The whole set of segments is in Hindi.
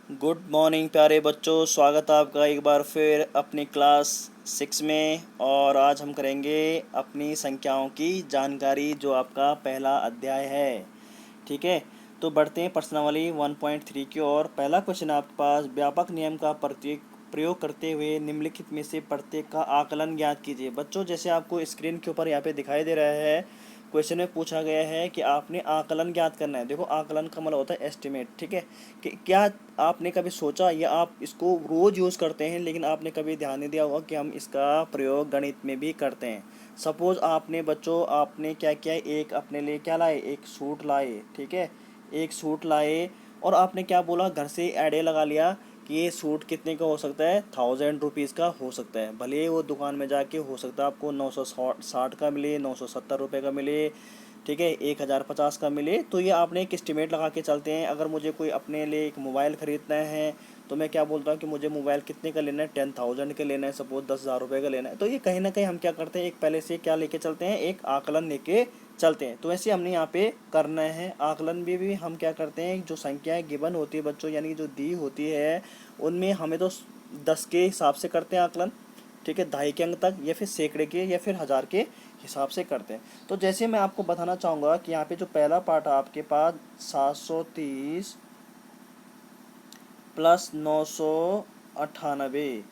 गुड मॉर्निंग प्यारे बच्चों, स्वागत है आपका एक बार फिर अपनी क्लास 6 में। और आज हम करेंगे अपनी संख्याओं की जानकारी, जो आपका पहला अध्याय है। ठीक है, तो बढ़ते हैं प्रश्नावली 1.3 की ओर। पहला क्वेश्चन आपके पास, व्यापक नियम का प्रत्येक प्रयोग करते हुए निम्नलिखित में से प्रत्येक का आकलन ज्ञात कीजिए। बच्चों, जैसे आपको स्क्रीन के ऊपर यहाँ पे दिखाई दे रहा है, क्वेश्चन में पूछा गया है कि आपने आकलन ज्ञात करना है। देखो, आकलन का मतलब होता है एस्टिमेट। ठीक है, कि क्या आपने कभी सोचा, या आप इसको रोज़ यूज़ करते हैं लेकिन आपने कभी ध्यान नहीं दिया होगा कि हम इसका प्रयोग गणित में भी करते हैं। सपोज़ आपने बच्चों, आपने क्या किया, एक अपने लिए क्या लाए, एक सूट लाए। ठीक है, एक सूट लाए और आपने क्या बोला, घर से आइडिया लगा लिया कि ये सूट कितने का हो सकता है, 1000 रुपीज़ का हो सकता है। भले ही वो दुकान में जाके हो सकता है आपको 960 का मिले, 970 रुपये का मिले। ठीक है, 1050 का मिले। तो ये आपने एक एस्टिमेट लगा के चलते हैं। अगर मुझे कोई अपने लिए एक मोबाइल ख़रीदना है तो मैं क्या बोलता हूँ कि मुझे मोबाइल कितने का लेना है, 10,000 का लेना है, सपोज 10,000 रुपये का लेना है। तो ये कहीं ना कहीं हम क्या करते हैं, एक पहले से क्या लेके चलते हैं, एक आकलन लेके चलते हैं। तो ऐसे हमने यहाँ पे करना है। आकलन भी हम क्या करते हैं, जो संख्याएं गिवन होती है बच्चों, यानी कि जो दी होती है, उनमें हमें तो 10 के हिसाब से करते हैं आकलन। ठीक है, दहाई के अंक तक, या फिर सैकड़े के, या फिर हज़ार के हिसाब से करते हैं। तो जैसे मैं आपको बताना चाहूँगा कि यहाँ पे जो पहला पार्ट है आपके पास, 730 प्लस 998,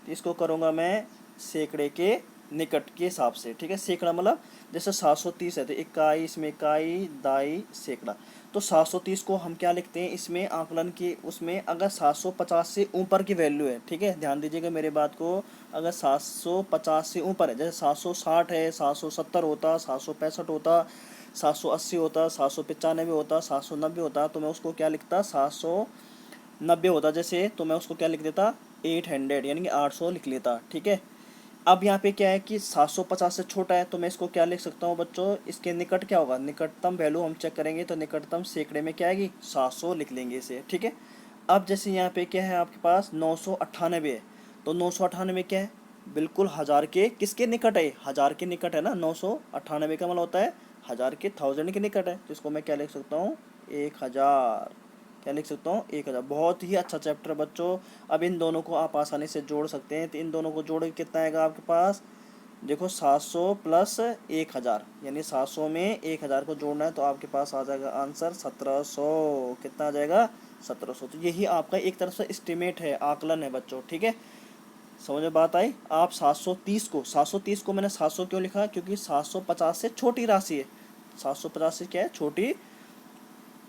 इसको करूँगा मैं सैकड़े के निकट के हिसाब से। ठीक है, सैकड़ा मतलब जैसे 730 है तो इकाई, इसमें इकाई, दाई, सैकड़ा। तो 730 को हम क्या लिखते हैं, इसमें आकलन की, उसमें अगर 750 से ऊपर की वैल्यू है। ठीक है, ध्यान दीजिएगा मेरे बात को। अगर 750 से ऊपर है, जैसे 760 है, 770 होता, 765 होता, 780 होता, 795 होता, 790 होता, तो मैं उसको क्या लिखता, 790 होता जैसे, तो मैं उसको क्या लिख देता, 800, यानी कि 800 लिख लेता। ठीक है, अब यहाँ पे क्या है कि 750 से छोटा है, तो मैं इसको क्या लिख सकता हूँ बच्चों, इसके निकट क्या होगा, निकटतम वैल्यू हम चेक करेंगे तो निकटतम सैकड़े में क्या आएगी, 700 लिख लेंगे इसे। ठीक है, अब जैसे यहाँ पे क्या है आपके पास 998 है, तो 998 क्या है, बिल्कुल हज़ार के किसके निकट है, हज़ार के निकट है ना। 998 का मतलब होता है हज़ार के, 1000 के निकट है। तो इसको मैं क्या लिख सकता हूँ, 1000। क्या लिख सकता हूँ, 1000। बहुत ही अच्छा चैप्टर बच्चों। अब इन दोनों को आप आसानी से जोड़ सकते हैं। तो इन दोनों को जोड़ के कितना आएगा आपके पास, देखो 700 प्लस 1000, यानी 700 में 1000 को जोड़ना है तो आपके पास आ जाएगा आंसर 1700। कितना आ जाएगा, 1700। तो यही आपका एक तरफ से एस्टिमेट है, आकलन है बच्चों। ठीक है, समझ में बात आई। आप 730 को मैंने 700 क्यों लिखा, क्योंकि 750 से छोटी राशि है। 750 से क्या है, छोटी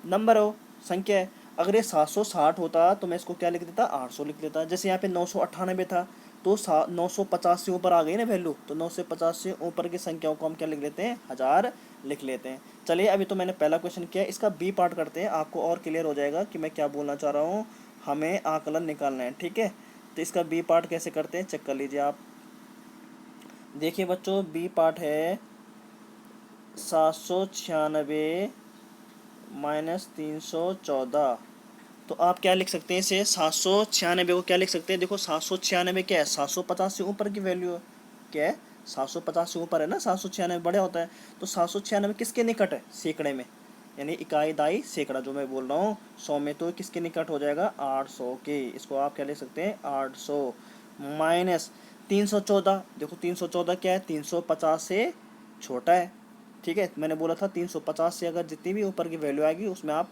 नंबर हो, संख्या है। अगर ये 760 होता तो मैं इसको क्या लिख देता, 800 लिख देता। जैसे यहाँ पे 998 था, तो 950 से ऊपर आ गई ना वैल्यू, तो 950 से ऊपर की संख्याओं को हम क्या लिख लेते हैं, हज़ार लिख लेते हैं। चलिए, अभी तो मैंने पहला क्वेश्चन किया, इसका बी पार्ट करते हैं, आपको और क्लियर हो जाएगा कि मैं क्या बोलना चाह रहा हूँ। हमें आकलन निकालना है। ठीक है, तो इसका बी पार्ट कैसे करते हैं, चेक कर लीजिए आप। देखिए बच्चों, बी पार्ट है 796 माइनस 314। तो आप क्या लिख सकते हैं इसे, 796 को क्या लिख सकते हैं, देखो 796 क्या है, 750 से ऊपर की वैल्यू है। क्या है, 750 से ऊपर है ना, 796 बड़ा होता है। तो 796 किसके निकट है, सैकड़े में, यानी इकाई, दाई, सैकड़ा जो मैं बोल रहा हूँ। 100 में तो किसके निकट हो जाएगा, 800 के। इसको आप क्या लिख सकते हैं, 800 माइनस 314। देखो 314 क्या है, 350 से छोटा है। ठीक है, मैंने बोला था 350 से अगर जितनी भी ऊपर की वैल्यू आएगी उसमें आप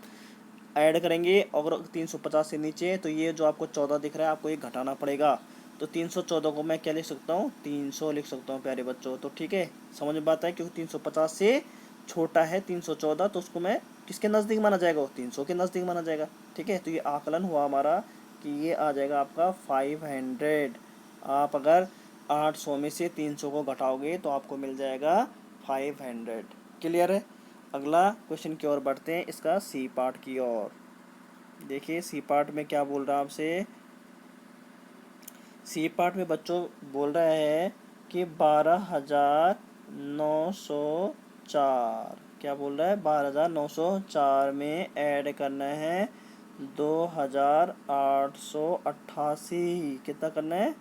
ऐड करेंगे, और 350 से नीचे है तो ये जो आपको 14 दिख रहा है, आपको ये घटाना पड़ेगा। तो 314 को मैं क्या लिख सकता हूँ, 300 लिख सकता हूँ प्यारे बच्चों। तो ठीक है, समझ में बात है, क्योंकि 350 से छोटा है 314, तो उसको मैं किसके नज़दीक माना जाएगा, वो 300 के नज़दीक माना जाएगा। ठीक है, तो ये आकलन हुआ हमारा कि ये आ जाएगा आपका 500। आप अगर 800 में से 300 को घटाओगे तो आपको मिल जाएगा 500। क्लियर है। अगला क्वेश्चन की ओर बढ़ते हैं, इसका सी पार्ट की ओर। देखिए सी पार्ट में क्या बोल रहा है आपसे। सी पार्ट में बच्चों बोल रहा है कि 12,904, क्या बोल रहा है, 12,904 में ऐड करना है 2,888। कितना करना है,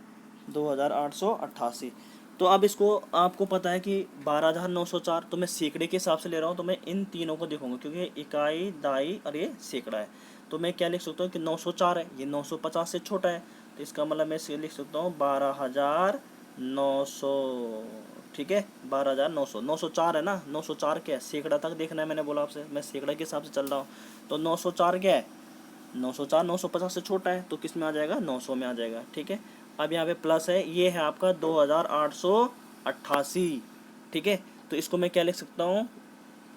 2,888। तो अब इसको आपको पता है कि 12,904, तो मैं सैकड़े के हिसाब से ले रहा हूँ, तो मैं इन तीनों को देखूंगा क्योंकि इकाई, दाई और ये सैकड़ा है। तो मैं क्या लिख सकता हूँ कि 904 है, ये 950 से छोटा है, तो इसका मतलब मैं इसे लिख सकता हूँ 12,900। ठीक है, 12,900, 904 है ना, 904 क्या है, सैकड़ा तक देखना है, मैंने बोला आपसे, मैं सैकड़ा के हिसाब से चल रहा हूँ। तो 904 क्या है, 904 950 से छोटा है, तो किस में आ जाएगा, 900 में आ जाएगा। ठीक है, अब यहाँ पे प्लस है, ये है आपका 2,888। ठीक है, तो इसको मैं क्या लिख सकता हूँ,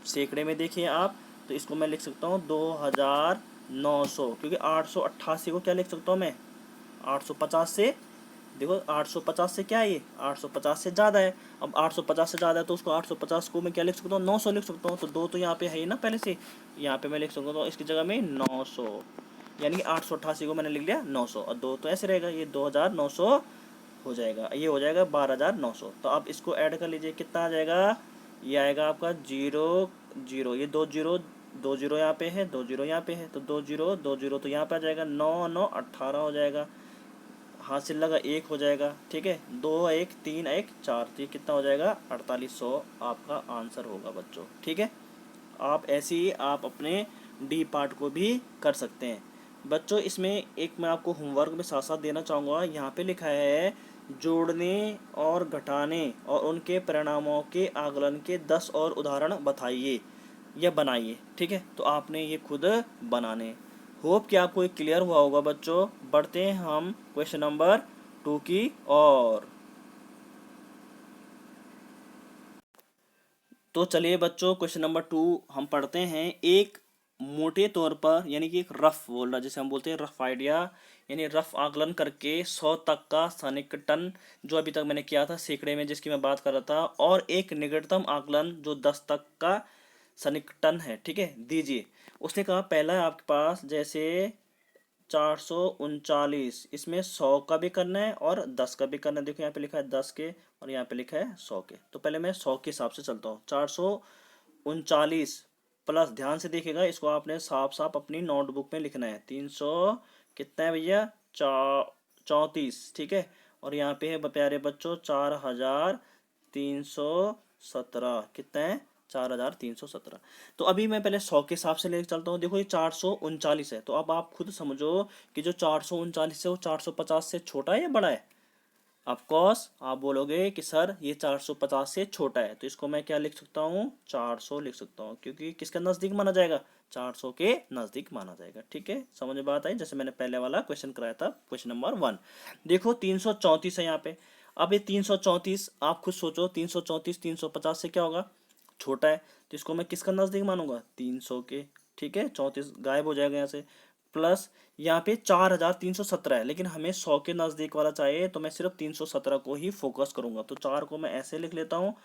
सैकड़े में देखिए आप, तो इसको मैं लिख सकता हूँ 2,900, क्योंकि 888 को क्या लिख सकता हूँ मैं, 850 से, देखो 850 से क्या है, ये 850 से ज़्यादा है। अब 850 से ज़्यादा है तो उसको 850 को मैं क्या लिख सकता हूँ, 900 लिख सकता हूँ। तो दो तो यहाँ पे है ही ना पहले से, यहाँ पे मैं लिख सकता हूँ इसकी जगह में 900, यानी कि 888 को मैंने लिख लिया 900, और दो तो ऐसे रहेगा, ये 2,900 हो जाएगा, ये हो जाएगा 12,900। तो आप इसको ऐड कर लीजिए, कितना आ जाएगा, ये आएगा आपका 0 0, ये 2 0, 2 0 यहाँ पे है, 2 0 यहाँ पे है, तो 2 0 2 0 तो यहाँ पे आ जाएगा 9 9 18 हो जाएगा, हाथ से लगा 1 हो जाएगा। ठीक है, 2 1 3 1 4, तो ये कितना हो जाएगा, 4800 आपका आंसर होगा बच्चों। ठीक है, आप ऐसे ही आप अपने डी पार्ट को भी कर सकते हैं बच्चों। इसमें एक मैं आपको होमवर्क में साथ साथ देना चाहूँगा, यहाँ पे लिखा है जोड़ने और घटाने और उनके परिणामों के आकलन के 10 और उदाहरण बताइए या बनाइए। ठीक है, तो आपने ये खुद बनाने। होप कि आपको ये क्लियर हुआ होगा बच्चों। बढ़ते हैं हम क्वेश्चन नंबर 2 की और। तो चलिए बच्चों, क्वेश्चन नंबर 2 हम पढ़ते हैं। एक मोटे तौर पर, यानी कि एक रफ बोल रहा, जिसे हम बोलते हैं रफ आइडिया, यानी रफ आकलन करके 100 तक का सन्निकटन, जो अभी तक मैंने किया था सैकड़े में जिसकी मैं बात कर रहा था, और एक निकटतम आकलन जो 10 तक का सन्निकटन है, ठीक है, दीजिए। उसने कहा पहला है आपके पास, जैसे 439, इसमें 100 का भी करना है और 10 का भी करना है। देखो यहाँ पे लिखा है 10 के और यहाँ पे लिखा है 100 के, तो पहले मैं 100 के हिसाब से चलता हूँ। 439 प्लस, ध्यान से देखिएगा, इसको आपने साफ साफ अपनी नोटबुक में लिखना है। 300 कितना है भैया, 34। ठीक है, और यहाँ पे है प्यारे बच्चों 4,317, कितना है, 4,317। तो अभी मैं पहले 100 के हिसाब से लेकर चलता हूँ। देखो ये 439 है, तो अब आप खुद समझो कि जो 439 है वो 450 से छोटा है या बड़ा है। ऑफ कोर्स आप बोलोगे कि सर ये 450 से छोटा है, तो इसको मैं क्या लिख सकता हूँ, 400 लिख सकता हूँ, क्योंकि किसके नज़दीक माना जाएगा, 400 के नज़दीक माना जाएगा। ठीक है, समझ में बात आई, जैसे मैंने पहले वाला क्वेश्चन कराया था, क्वेश्चन नंबर 1। देखो 334 है यहाँ पे। अब ये 334 आप खुद सोचो, 334 350 से क्या होगा, छोटा है, तो इसको मैं किसका नज़दीक मानूंगा, 300 के। ठीक है, 34 गायब हो जाएगा यहाँ से। प्लस यहाँ पे 4,317 है, लेकिन हमें 100 के नज़दीक वाला चाहिए, तो मैं सिर्फ 317 को ही फोकस करूंगा, तो 4 को मैं ऐसे लिख लेता हूँ।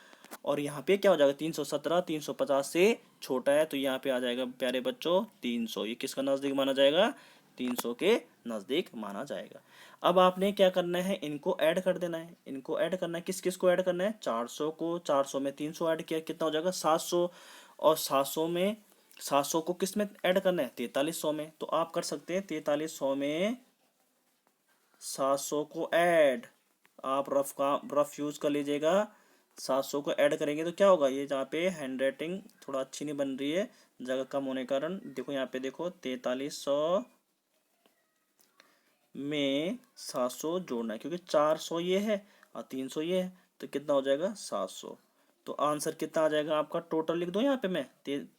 और यहाँ पे क्या हो जाएगा, 317 350 से छोटा है, तो यहाँ पे आ जाएगा प्यारे बच्चों 300, ये किसका नज़दीक माना जाएगा, 300 के नज़दीक माना जाएगा। अब आपने क्या करना है, इनको ऐड कर देना है, इनको ऐड करना है, किस किस को ऐड करना है, 400 को, 400 में 300 ऐड किया, कितना हो जाएगा 700, और 700 में 700 को किस में ऐड करना है, 4300 में। तो आप कर सकते हैं 4300 में 700 को ऐड, आप रफ यूज कर लीजिएगा। 700 को ऐड करेंगे तो क्या होगा, ये जहाँ पे हैंड राइटिंग थोड़ा अच्छी नहीं बन रही है जगह कम होने के कारण, देखो यहाँ पे देखो 4300 में 700 जोड़ना है, क्योंकि 400 ये है और 300 ये है, तो कितना हो जाएगा 700। तो आंसर कितना आ जाएगा आपका, टोटल लिख दो यहाँ पे मैं,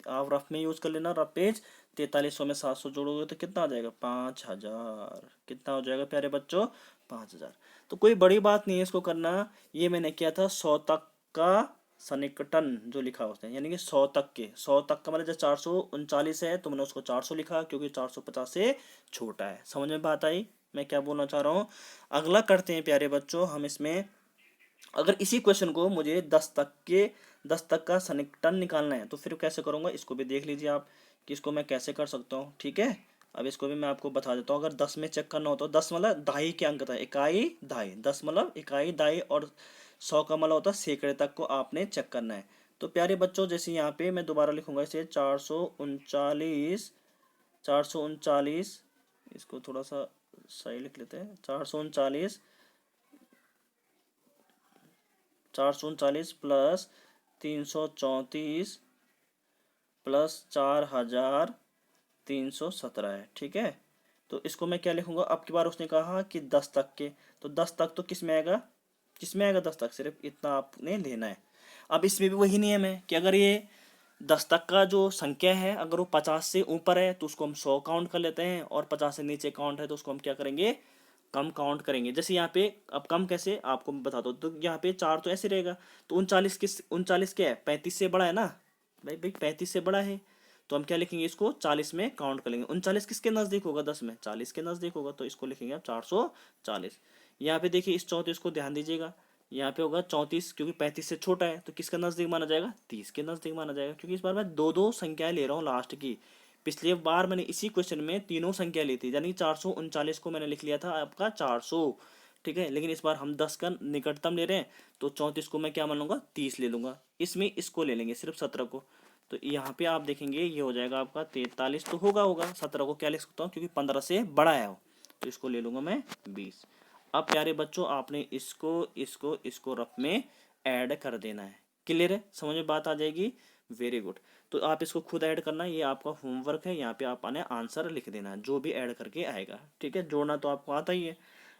आप रफ में यूज कर लेना, रफ पेज। 4300 में 700 जोड़ोगे तो कितना आ जाएगा, 5,000। कितना हो जाएगा प्यारे बच्चों, 5,000। तो कोई बड़ी बात नहीं है इसको करना। ये मैंने किया था 100 तक का सन्निकटन जो लिखा उसने, यानी कि 100 तक के, 100 तक का मतलब जब 439 है तो मैंने उसको 400 लिखा, क्योंकि 450 से छोटा है। समझ में बात आई मैं क्या बोलना चाह रहा हूँ। अगला करते हैं प्यारे बच्चों हम इसमें, अगर इसी क्वेश्चन को मुझे 10 तक का सन्निकटन निकालना है तो फिर कैसे करूँगा, इसको भी देख लीजिए आप कि इसको मैं कैसे कर सकता हूँ। ठीक है, अब इसको भी मैं आपको बता देता हूँ। अगर 10 में चेक करना हो तो 10 मतलब दहाई के अंक था, इकाई दहाई, 10 मतलब इकाई दहाई, और 100 का मतलब होता है सैकड़े तक को आपने चेक करना है। तो प्यारे बच्चों जैसे यहाँ पे मैं दोबारा लिखूंगा इसे 439, 439, इसको थोड़ा सा सही लिख लेते हैं, 439, 439 प्लस 334 प्लस 4,000 317 है, ठीक है। तो इसको मैं क्या लिखूंगा, अब की बार उसने कहा कि 10 तक के, तो 10 तक तो किस में आएगा, किस में आएगा 10 तक, सिर्फ इतना आपने लेना है। अब इसमें भी वही नियम है कि अगर ये 10 तक का जो संख्या है अगर वो 50 से ऊपर है तो उसको हम 100 काउंट कर लेते हैं, और 50 से नीचे काउंट है तो उसको हम क्या करेंगे, कम काउंट करेंगे। जैसे यहाँ पे अब कम कैसे आपको मैं बता दो, तो यहाँ पे 4 तो ऐसे रहेगा, तो 39 क्या है, 35 से बड़ा है ना, भाई भाई 35 से बड़ा है, तो हम क्या लिखेंगे, इसको 40 में काउंट कर लेंगे। 39 किसके नज़दीक होगा, 10 में 40 के नज़दीक होगा, तो इसको लिखेंगे आप 440। यहाँ पे देखिए इस 34 को ध्यान दीजिएगा, यहाँ पे होगा 34, क्योंकि 35 से छोटा है तो किसका नज़दीक माना जाएगा, 30 के नज़दीक माना जाएगा, क्योंकि इस बार मैं दो दो संख्याएं ले रहा हूँ लास्ट की। पिछले बार मैंने इसी क्वेश्चन में तीनों संख्या ली थी, यानी 439 को मैंने लिख लिया था आपका 400, ठीक है। लेकिन इस बार हम 10 का निकटतम ले रहे हैं, तो 34 को मैं क्या मान लूँगा, 30 ले लूँगा, इसमें इसको ले लेंगे सिर्फ 17 को, तो यहाँ पे आप देखेंगे ये हो जाएगा आपका 43, तो होगा 17 को क्या लिख सकता हूँ, क्योंकि 15 से बड़ा है वो, तो इसको ले लूँगा मैं 20। अब प्यारे बच्चों आपने इसको इसको इसको रफ में ऐड कर देना है, क्लियर है, समझ में बात आ जाएगी, वेरी गुड। तो आप इसको खुद ऐड करना, ये आपका होमवर्क है, यहाँ पे आपने आंसर लिख देना है जो भी ऐड करके आएगा, ठीक है, जोड़ना तो आपको आता ही है।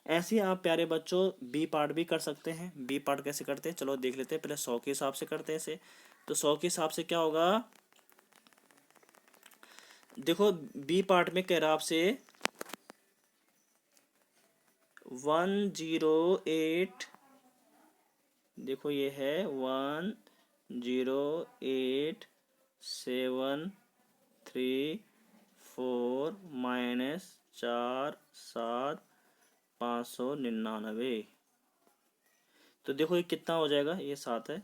ऐसे ही आप प्यारे बच्चों बी पार्ट भी कर सकते हैं। बी पार्ट कैसे करते हैं चलो देख लेते हैं, पहले 100 के हिसाब से करते हैं इसे। तो 100 के हिसाब से क्या होगा, देखो बी पार्ट में कह रहा आपसे 108, देखो ये है 108,734 माइनस 4,7,599। तो देखो ये कितना हो जाएगा, ये 7 है,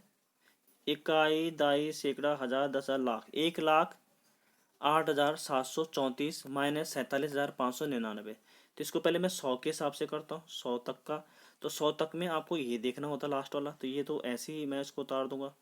इकाई दाई सैकड़ा हजार दशा लाख, 1,08,734 माइनस 47,599। तो इसको पहले मैं 100 के हिसाब से करता हूँ, 100 तक का। तो 100 तक में आपको ये देखना होता लास्ट वाला, तो ये तो ऐसे ही मैं इसको उतार दूंगा।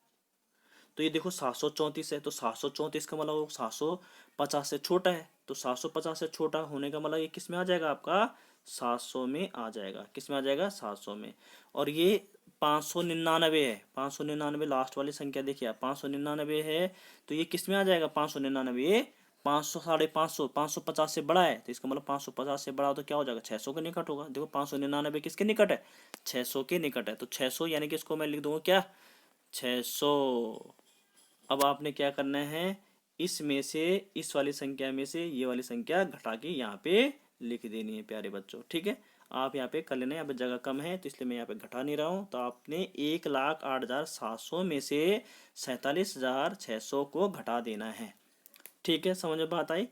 तो ये देखो 734 है, तो 734 का मतलब 750 से छोटा है, तो 750 से छोटा होने का मतलब ये किस में आ जाएगा आपका, 700 में आ जाएगा, किस में आ जाएगा, 700 में। और ये 599 है, 599 लास्ट वाली संख्या देखिए आप, 599 है, तो ये किस में आ जाएगा, 599, ये 500 550 550 से बड़ा है, तो इसका मतलब 550 से बड़ा हो तो क्या हो जाएगा, 600 के निकट होगा। देखो 599 किसके निकट है, 600 के निकट है, तो 600 यानी कि इसको मैं लिख दूंगा क्या, 600। अब आपने क्या करना है, इसमें से इस वाली संख्या में से ये वाली संख्या घटा के यहाँ पे लिख देनी है प्यारे बच्चों, ठीक है। आप यहाँ पे कर लेना, यहाँ पे जगह कम है तो इसलिए मैं यहाँ पे घटा नहीं रहा हूँ। तो आपने 1,08,700 में से 47,600 को घटा देना है, ठीक है, समझ में बात आई,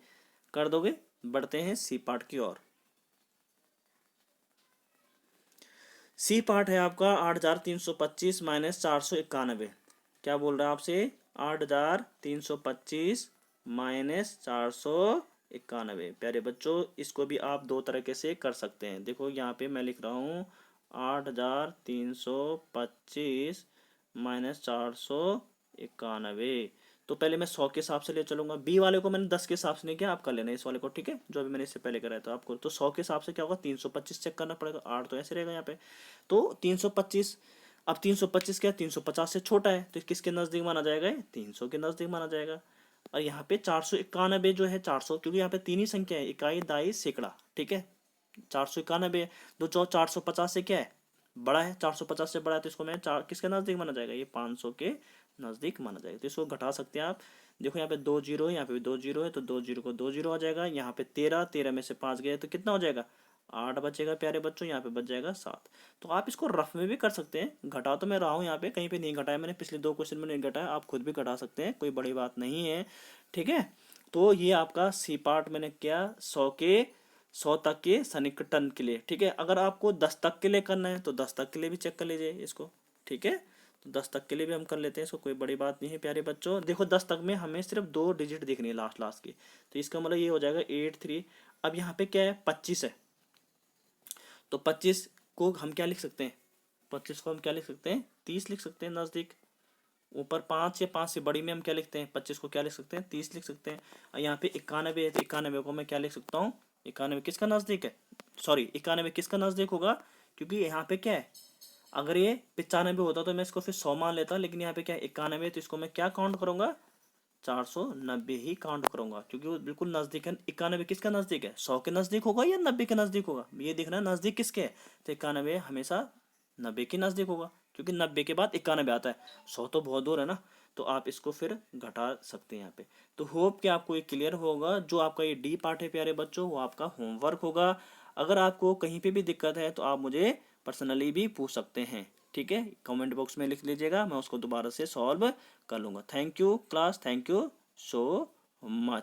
कर दोगे। बढ़ते हैं सी पार्ट की ओर। सी पार्ट है आपका 8,325 माइनस 491। क्या बोल रहा है आपसे, 8,325 माइनस 491। प्यारे बच्चों इसको भी आप दो तरीके से कर सकते हैं। देखो यहाँ पे मैं लिख रहा हूँ 8,325 माइनस 491। तो पहले मैं 100 के हिसाब से ले चलूंगा, बी वाले को मैंने 10 के हिसाब से नहीं किया, आप कर लेना इस वाले को, ठीक है, जो अभी मैंने इससे पहले कराया था आपको। तो 100 के हिसाब से क्या होगा, 325 चेक करना पड़ेगा, 8 तो ऐसे रहेगा यहाँ पे, तो 325। अब 325 क्या, 350 से छोटा है, तो किसके नज़दीक माना जाएगा, 300 के नज़दीक माना जाएगा। और यहाँ पे 491 जो है 400, क्योंकि यहाँ पे तीन ही संख्या है, इकाई दाई सैकड़ा, ठीक है, 491 है, तो जो 450 से क्या है, बड़ा है, 450 से बड़ा है, तो इसको मैं किसके नज़दीक माना जाएगा, ये 500 के नज़दीक माना जाएगा। तो इसको घटा सकते हैं आप, देखो यहाँ पे 2 जीरो है, यहाँ पे भी 2 जीरो है, तो 2 जीरो को 2 जीरो आ जाएगा। यहाँ पे 13 में से 5 गए तो कितना हो जाएगा, 8 बचेगा प्यारे बच्चों, यहाँ पे बच जाएगा 7। तो आप इसको रफ में भी कर सकते हैं, घटा तो मैं रहा हूँ यहाँ पे, कहीं पे नहीं घटाया मैंने, पिछले 2 क्वेश्चन में नहीं घटाया, आप खुद भी घटा सकते हैं, कोई बड़ी बात नहीं है, ठीक है। तो ये आपका सी पार्ट मैंने किया 100 तक के सन्निकटन के लिए, ठीक है। अगर आपको 10 तक के लिए करना है तो 10 तक के लिए भी चेक कर लीजिए इसको, ठीक है। तो 10 तक के लिए भी हम कर लेते हैं इसको, कोई बड़ी बात नहीं है प्यारे बच्चों। देखो 10 तक में हमें सिर्फ 2 डिजिट देखनी है लास्ट की, तो इसका मतलब ये हो जाएगा 83। अब यहाँ पे क्या है, 25 है, तो 25 को हम क्या लिख सकते हैं, 25 को हम क्या लिख सकते हैं, 30 लिख सकते हैं नज़दीक। ऊपर 5 या 5 से बड़ी में हम क्या लिखते हैं, 25 को क्या लिख सकते हैं, 30 लिख सकते हैं। और यहाँ पे 91 है, तो 91 को मैं क्या लिख सकता हूँ, 91 किसका नज़दीक है, सॉरी 91 किसका नज़दीक होगा, क्योंकि यहाँ पे क्या है, अगर ये 95 होता तो मैं इसको फिर 100 मान लेता, लेकिन यहाँ पे क्या है 91, तो इसको मैं क्या काउंट करूंगा, 490 ही काउंट करूंगा, क्योंकि वो बिल्कुल नज़दीक है। 91 किसका नज़दीक है, 100 के नज़दीक होगा या 90 के नज़दीक होगा, ये देखना है नज़दीक किसके है। तो 91 हमेशा 90 के नज़दीक होगा, क्योंकि 90 के बाद 91 आता है। 100 तो बहुत दूर है ना, तो आप इसको फिर घटा सकते हैं यहाँ पे। तो होप कि आपको ये क्लियर होगा। जो आपका ये डी पार्ट है प्यारे बच्चों, वो आपका होमवर्क होगा। अगर आपको कहीं पे भी दिक्कत है तो आप मुझे पर्सनली भी पूछ सकते हैं, ठीक है। कमेंट बॉक्स में लिख लीजिएगा, मैं उसको दोबारा से सॉल्व कर लूँगा। Thank you class, thank you so much.